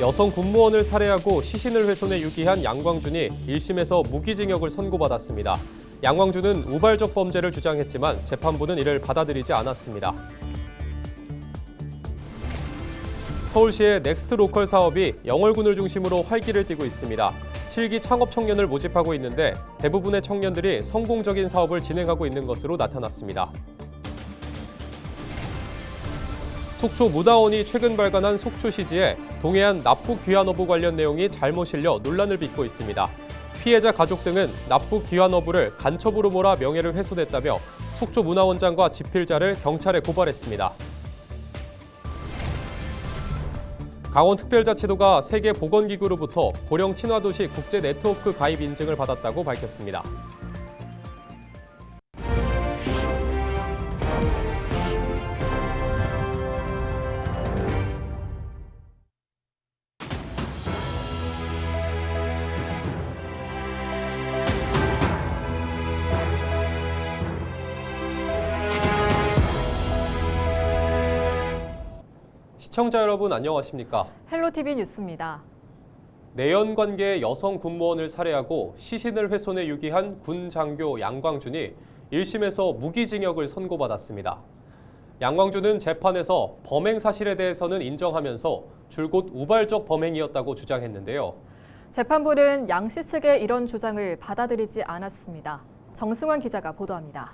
여성 군무원을 살해하고 시신을 훼손해 유기한 양광준이 1심에서 무기징역을 선고받았습니다. 양광준은 우발적 범죄를 주장했지만 재판부는 이를 받아들이지 않았습니다. 서울시의 넥스트 로컬 사업이 영월군을 중심으로 활기를 띠고 있습니다. 7기 창업 청년을 모집하고 있는데 대부분의 청년들이 성공적인 사업을 진행하고 있는 것으로 나타났습니다. 속초 무다원이 최근 발간한 속초 시지에 동해안 납북 귀환어부 관련 내용이 잘못 실려 논란을 빚고 있습니다. 피해자 가족 등은 납북 귀환어부를 간첩으로 몰아 명예를 훼손했다며 속초 문화원장과 집필자를 경찰에 고발했습니다. 강원특별자치도가 세계보건기구로부터 고령 친화도시 국제 네트워크 가입 인증을 받았다고 밝혔습니다. 시청자 여러분 안녕하십니까? 헬로티비 뉴스입니다. 내연관계의 여성 군무원을 살해하고 시신을 훼손해 유기한 군 장교 양광준이 1심에서 무기징역을 선고받았습니다. 양광준은 재판에서 범행 사실에 대해서는 인정하면서 줄곧 우발적 범행이었다고 주장했는데요. 재판부는 양 씨 측의 이런 주장을 받아들이지 않았습니다. 정승환 기자가 보도합니다.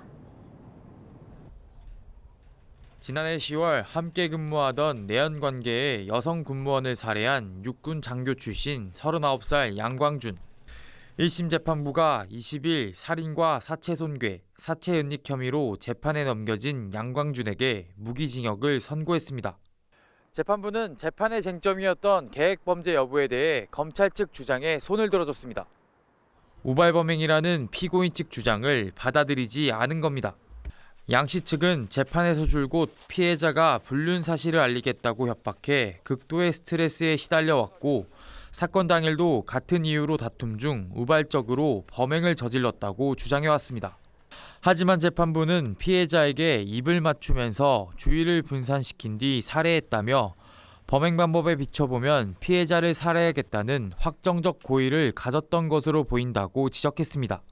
지난해 10월 함께 근무하던 내연관계의 여성 군무원을 살해한 육군 장교 출신 39살 양광준. 1심 재판부가 20일 살인과 사체 손괴, 사체 은닉 혐의로 재판에 넘겨진 양광준에게 무기징역을 선고했습니다. 재판부는 재판의 쟁점이었던 계획범죄 여부에 대해 검찰 측 주장에 손을 들어줬습니다. 우발범행이라는 피고인 측 주장을 받아들이지 않은 겁니다. 양 씨 측은 재판에서 줄곧 피해자가 불륜 사실을 알리겠다고 협박해 극도의 스트레스에 시달려왔고 사건 당일도 같은 이유로 다툼 중 우발적으로 범행을 저질렀다고 주장해왔습니다. 하지만 재판부는 피해자에게 입을 맞추면서 주의를 분산시킨 뒤 살해했다며 범행 방법에 비춰보면 피해자를 살해하겠다는 확정적 고의를 가졌던 것으로 보인다고 지적했습니다.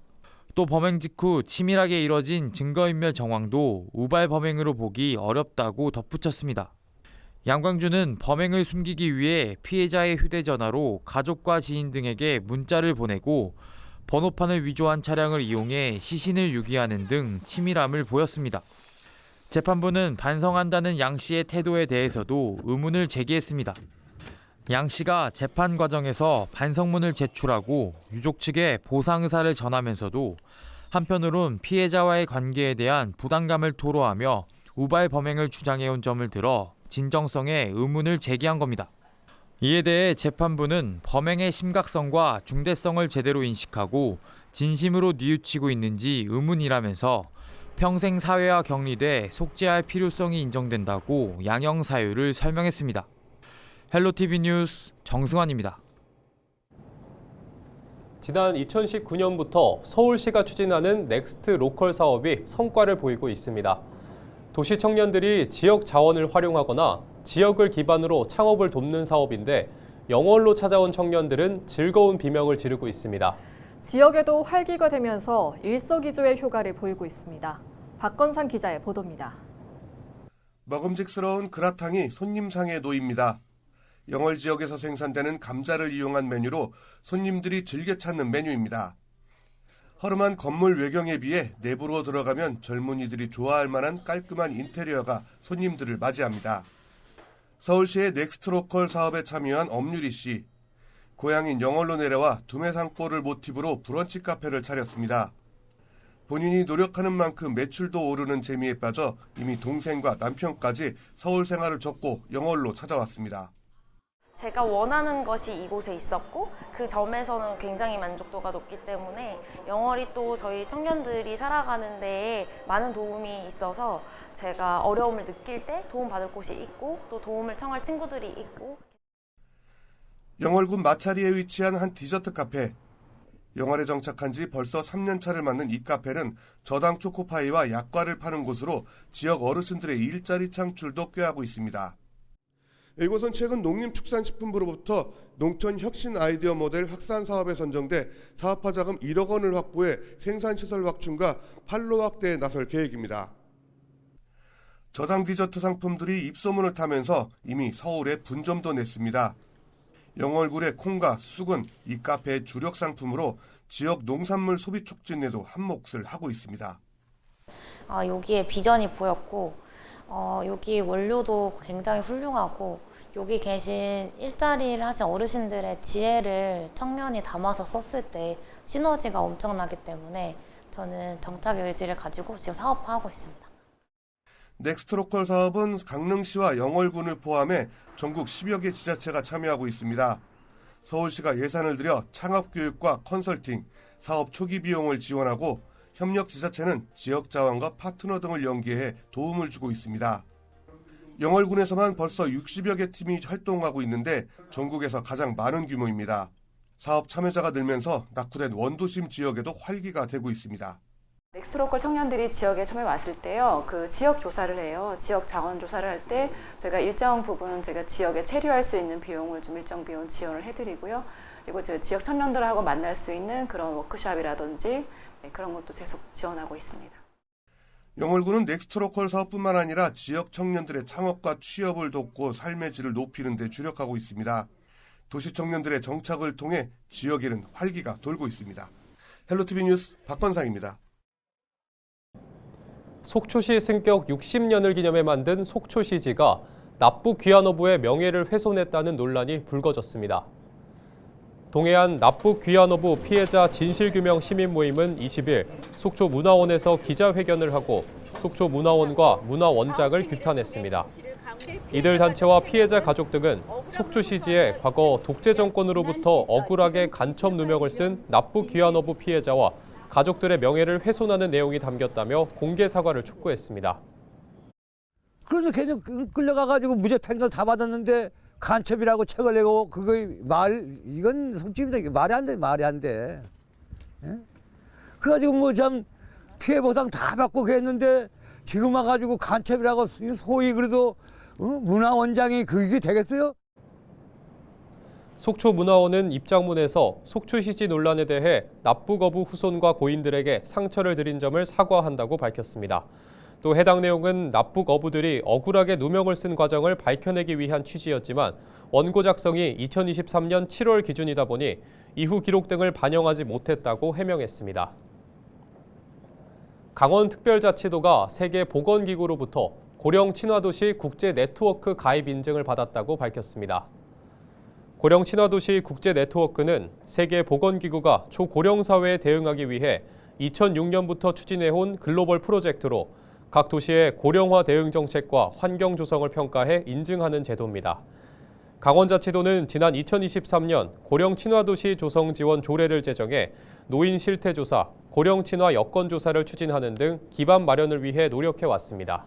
또 범행 직후 치밀하게 이뤄진 증거인멸 정황도 우발 범행으로 보기 어렵다고 덧붙였습니다. 양광준은 범행을 숨기기 위해 피해자의 휴대전화로 가족과 지인 등에게 문자를 보내고 번호판을 위조한 차량을 이용해 시신을 유기하는 등 치밀함을 보였습니다. 재판부는 반성한다는 양 씨의 태도에 대해서도 의문을 제기했습니다. 양 씨가 재판 과정에서 반성문을 제출하고 유족 측에 보상 의사를 전하면서도 한편으론 피해자와의 관계에 대한 부담감을 토로하며 우발 범행을 주장해온 점을 들어 진정성에 의문을 제기한 겁니다. 이에 대해 재판부는 범행의 심각성과 중대성을 제대로 인식하고 진심으로 뉘우치고 있는지 의문이라면서 평생 사회와 격리돼 속죄할 필요성이 인정된다고 양형 사유를 설명했습니다. 헬로티비 뉴스 정승환입니다. 지난 2019년부터 서울시가 추진하는 넥스트 로컬 사업이 성과를 보이고 있습니다. 도시 청년들이 지역 자원을 활용하거나 지역을 기반으로 창업을 돕는 사업인데 영월로 찾아온 청년들은 즐거운 비명을 지르고 있습니다. 지역에도 활기가 되면서 일석이조의 효과를 보이고 있습니다. 박건상 기자의 보도입니다. 먹음직스러운 그라탕이 손님상에 놓입니다. 영월 지역에서 생산되는 감자를 이용한 메뉴로 손님들이 즐겨 찾는 메뉴입니다. 허름한 건물 외경에 비해 내부로 들어가면 젊은이들이 좋아할 만한 깔끔한 인테리어가 손님들을 맞이합니다. 서울시의 넥스트로컬 사업에 참여한 엄유리 씨. 고향인 영월로 내려와 두메상포를 모티브로 브런치 카페를 차렸습니다. 본인이 노력하는 만큼 매출도 오르는 재미에 빠져 이미 동생과 남편까지 서울 생활을 접고 영월로 찾아왔습니다. 제가 원하는 것이 이곳에 있었고 그 점에서는 굉장히 만족도가 높기 때문에 영월이 또 저희 청년들이 살아가는 데에 많은 도움이 있어서 제가 어려움을 느낄 때 도움받을 곳이 있고 또 도움을 청할 친구들이 있고. 영월군 마차리에 위치한 한 디저트 카페. 영월에 정착한 지 벌써 3년 차를 맞는 이 카페는 저당 초코파이와 약과를 파는 곳으로 지역 어르신들의 일자리 창출도 꾀하고 있습니다. 이곳은 최근 농림축산식품부로부터 농촌혁신 아이디어 모델 확산 사업에 선정돼 사업화 자금 1억 원을 확보해 생산시설 확충과 판로 확대에 나설 계획입니다. 저당 디저트 상품들이 입소문을 타면서 이미 서울에 분점도 냈습니다. 영월굴의 콩과 쑥은 이 카페의 주력 상품으로 지역 농산물 소비 촉진에도 한몫을 하고 있습니다. 여기에 비전이 보였고 여기 원료도 굉장히 훌륭하고 여기 계신 일자리를 하신 어르신들의 지혜를 청년이 담아서 썼을 때 시너지가 엄청나기 때문에 저는 정착의 의지를 가지고 지금 사업화하고 있습니다. 넥스트로컬 사업은 강릉시와 영월군을 포함해 전국 10여 개 지자체가 참여하고 있습니다. 서울시가 예산을 들여 창업교육과 컨설팅, 사업 초기 비용을 지원하고 협력 지자체는 지역자원과 파트너 등을 연계해 도움을 주고 있습니다. 영월군에서만 벌써 60여 개 팀이 활동하고 있는데 전국에서 가장 많은 규모입니다. 사업 참여자가 늘면서 낙후된 원도심 지역에도 활기가 되고 있습니다. 넥스트로컬 청년들이 지역에 처음에 왔을 때요, 그 지역 조사를 해요. 지역 자원 조사를 할 때 저희가 일정 부분 저희가 지역에 체류할 수 있는 비용을 좀 일정 비용 지원을 해드리고요. 그리고 저 지역 청년들하고 만날 수 있는 그런 워크숍이라든지 그런 것도 계속 지원하고 있습니다. 영월군은 넥스트로컬 사업뿐만 아니라 지역 청년들의 창업과 취업을 돕고 삶의 질을 높이는 데 주력하고 있습니다. 도시 청년들의 정착을 통해 지역에는 활기가 돌고 있습니다. 헬로티비 뉴스 박건상입니다. 속초시 승격 60년을 기념해 만든 속초시지가 납부 귀환어부의 명예를 훼손했다는 논란이 불거졌습니다. 동해안 납부 귀환어부 피해자 진실규명 시민 모임은 20일 속초 문화원에서 기자회견을 하고 속초 문화원과 문화원장을 규탄했습니다. 이들 단체와 피해자 가족 등은 속초시지에 과거 독재 정권으로부터 억울하게 간첩 누명을 쓴 납부 귀환어부 피해자와 가족들의 명예를 훼손하는 내용이 담겼다며 공개 사과를 촉구했습니다. 그래서 걔는 끌려가가지고 무죄 판결 다 받았는데 간첩이라고 책을 내고 이건 솔직히 말이 안 돼, 말이 안 돼. 예? 그래가지고 뭐 참 피해 보상 다 받고 그랬는데 지금 와가지고 간첩이라고 소위 그래도 문화원장이 그게 되겠어요? 속초문화원은 입장문에서 속초시지 논란에 대해 납부 거부 후손과 고인들에게 상처를 드린 점을 사과한다고 밝혔습니다. 또 해당 내용은 납부 거부들이 억울하게 누명을 쓴 과정을 밝혀내기 위한 취지였지만 원고 작성이 2023년 7월 기준이다 보니 이후 기록 등을 반영하지 못했다고 해명했습니다. 강원특별자치도가 세계보건기구로부터 고령 친화도시 국제 네트워크 가입 인증을 받았다고 밝혔습니다. 고령 친화도시 국제 네트워크는 세계보건기구가 초고령 사회에 대응하기 위해 2006년부터 추진해온 글로벌 프로젝트로 각 도시의 고령화 대응 정책과 환경 조성을 평가해 인증하는 제도입니다. 강원자치도는 지난 2023년 고령 친화도시 조성 지원 조례를 제정해 노인 실태 조사, 고령 친화 여건 조사를 추진하는 등 기반 마련을 위해 노력해 왔습니다.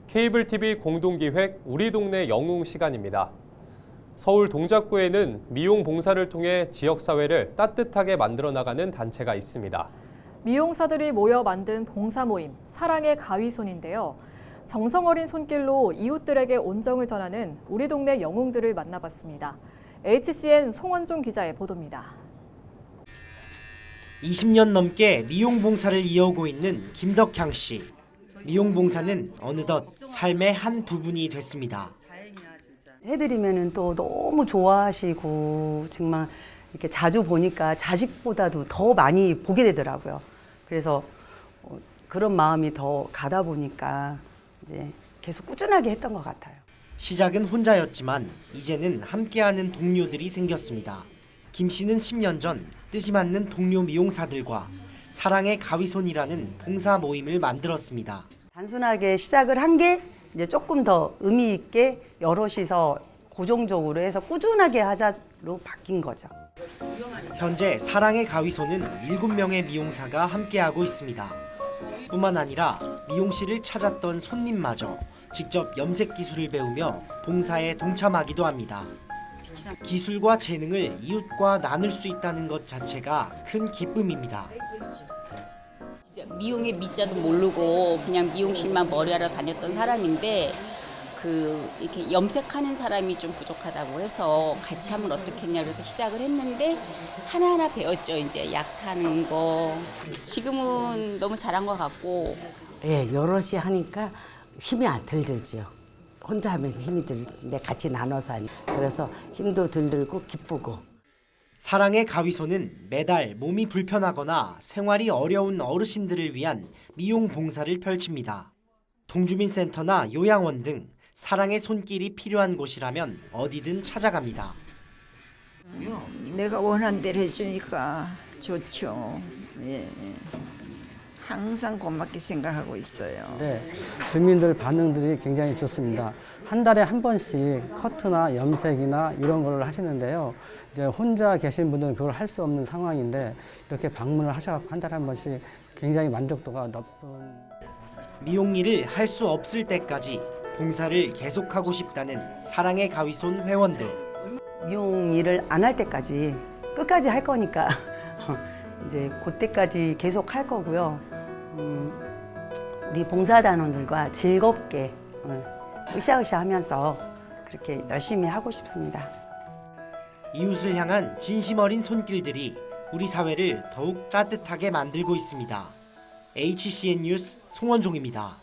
케이블 TV 공동기획 우리 동네 영웅 시간입니다. 서울 동작구에는 미용 봉사를 통해 지역사회를 따뜻하게 만들어 나가는 단체가 있습니다. 미용사들이 모여 만든 봉사 모임, 사랑의 가위손인데요. 정성 어린 손길로 이웃들에게 온정을 전하는 우리 동네 영웅들을 만나봤습니다. HCN 송원종 기자의 보도입니다. 20년 넘게 미용 봉사를 이어오고 있는 김덕향 씨. 미용 봉사는 어느덧 삶의 한 부분이 됐습니다. 해드리면은 또 너무 좋아하시고 정말 이렇게 자주 보니까 자식보다도 더 많이 보게 되더라고요. 그래서 그런 마음이 더 가다 보니까 이제 계속 꾸준하게 했던 것 같아요. 시작은 혼자였지만 이제는 함께하는 동료들이 생겼습니다. 김 씨는 10년 전 뜻이 맞는 동료 미용사들과 사랑의 가위손이라는 봉사 모임을 만들었습니다. 단순하게 시작을 한 게 이제 조금 더 의미 있게 여럿이서 고정적으로 해서 꾸준하게 하자로 바뀐 거죠. 현재 사랑의 가위손은 7명의 미용사가 함께하고 있습니다. 뿐만 아니라 미용실을 찾았던 손님마저 직접 염색 기술을 배우며 봉사에 동참하기도 합니다. 기술과 재능을 이웃과 나눌 수 있다는 것 자체가 큰 기쁨입니다. 진짜 미용의 미자도 모르고 그냥 미용실만 머리하러 다녔던 사람인데 이렇게 염색하는 사람이 좀 부족하다고 해서 같이 하면 어떻겠냐 그래서 시작을 했는데 하나하나 배웠죠. 이제 약하는 거. 지금은 너무 잘한 것 같고. 예, 여럿이 하니까 힘이 안 들죠. 혼자 하면 힘이 들는데 같이 나눠서 하니 그래서 힘도 덜 들고 기쁘고. 사랑의 가위손은 매달 몸이 불편하거나 생활이 어려운 어르신들을 위한 미용 봉사를 펼칩니다. 동주민센터나 요양원 등 사랑의 손길이 필요한 곳이라면 어디든 찾아갑니다. 내가 원한 대로 해주니까 좋죠. 예. 항상 고맙게 생각하고 있어요. 네, 주민들 반응들이 굉장히 좋습니다. 한 달에 한 번씩 커트나 염색이나 이런 걸 하시는데요. 이제 혼자 계신 분들은 그걸 할 수 없는 상황인데 이렇게 방문을 하셔서 한 달에 한 번씩 굉장히 만족도가 높은. 미용 일을 할 수 없을 때까지 봉사를 계속하고 싶다는 사랑의 가위손 회원들. 미용 일을 안 할 때까지 끝까지 할 거니까 이제 그때까지 계속 할 거고요. 우리 봉사단원들과 즐겁게 으쌰으쌰 하면서 그렇게 열심히 하고 싶습니다. 이웃을 향한 진심 어린 손길들이 우리 사회를 더욱 따뜻하게 만들고 있습니다. HCN 뉴스 송원종입니다.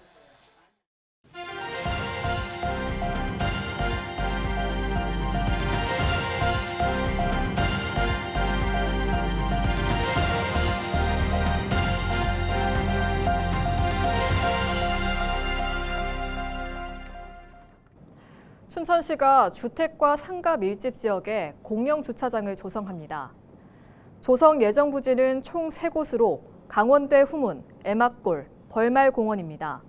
춘천시가 주택과 상가 밀집 지역에 공영 주차장을 조성합니다. 조성 예정 부지는 총 3곳으로 강원대 후문, 애막골, 벌말공원입니다.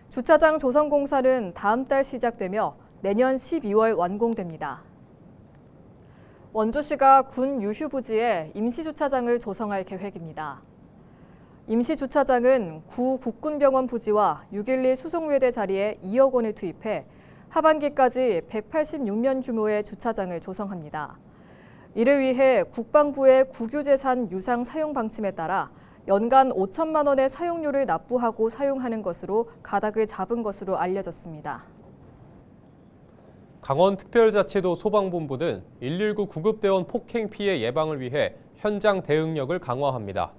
주차장 조성 공사는 다음 달 시작되며 내년 12월 완공됩니다. 원주시가 군 유휴 부지에 임시주차장을 조성할 계획입니다. 임시주차장은 구 국군병원 부지와 612 수송외대 자리에 2억 원을 투입해 하반기까지 186면 규모의 주차장을 조성합니다. 이를 위해 국방부의 국유재산 유상 사용 방침에 따라 연간 5천만 원의 사용료를 납부하고 사용하는 것으로 가닥을 잡은 것으로 알려졌습니다. 강원특별자치도 소방본부는 119 구급대원 폭행 피해 예방을 위해 현장 대응력을 강화합니다.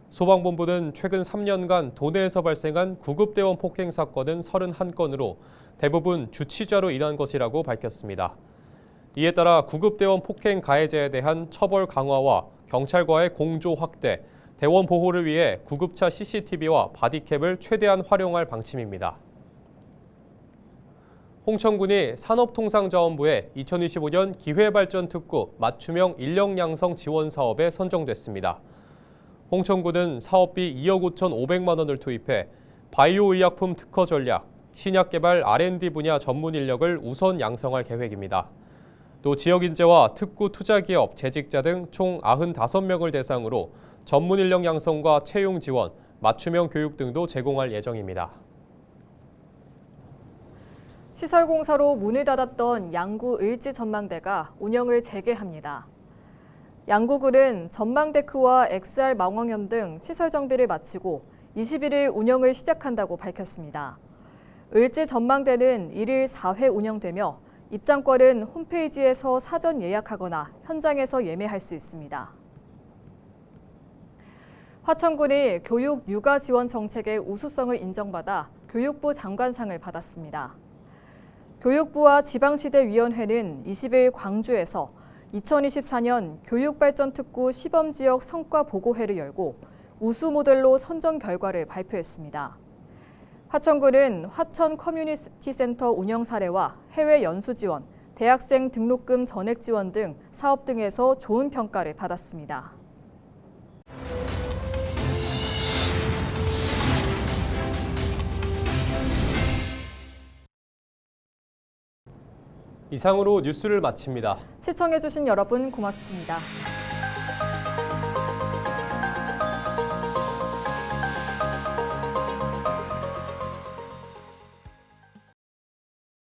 소방본부는 최근 3년간 도내에서 발생한 구급대원 폭행 사건은 31건으로 대부분 주치자로 인한 것이라고 밝혔습니다. 이에 따라 구급대원 폭행 가해자에 대한 처벌 강화와 경찰과의 공조 확대, 대원 보호를 위해 구급차 CCTV와 바디캡을 최대한 활용할 방침입니다. 홍천군이 산업통상자원부의 2025년 기회발전특구 맞춤형 인력양성 지원 사업에 선정됐습니다. 홍천군은 사업비 2억 5,500만 원을 투입해 바이오 의약품 특허 전략, 신약 개발 R&D 분야 전문 인력을 우선 양성할 계획입니다. 또 지역 인재와 특구 투자 기업, 재직자 등 총 95명을 대상으로 전문 인력 양성과 채용 지원, 맞춤형 교육 등도 제공할 예정입니다. 시설 공사로 문을 닫았던 양구 을지 전망대가 운영을 재개합니다. 양구군은 전망데크와 XR 망원경 등 시설 정비를 마치고 21일 운영을 시작한다고 밝혔습니다. 을지 전망대는 1일 4회 운영되며 입장권은 홈페이지에서 사전 예약하거나 현장에서 예매할 수 있습니다. 화천군이 교육 육아 지원 정책의 우수성을 인정받아 교육부 장관상을 받았습니다. 교육부와 지방시대위원회는 20일 광주에서 2024년 교육발전특구 시범지역 성과 보고회를 열고 우수 모델로 선정 결과를 발표했습니다. 화천군은 화천 커뮤니티 센터 운영 사례와 해외 연수 지원, 대학생 등록금 전액 지원 등 사업 등에서 좋은 평가를 받았습니다. 이상으로 뉴스를 마칩니다. 시청해주신 여러분 고맙습니다.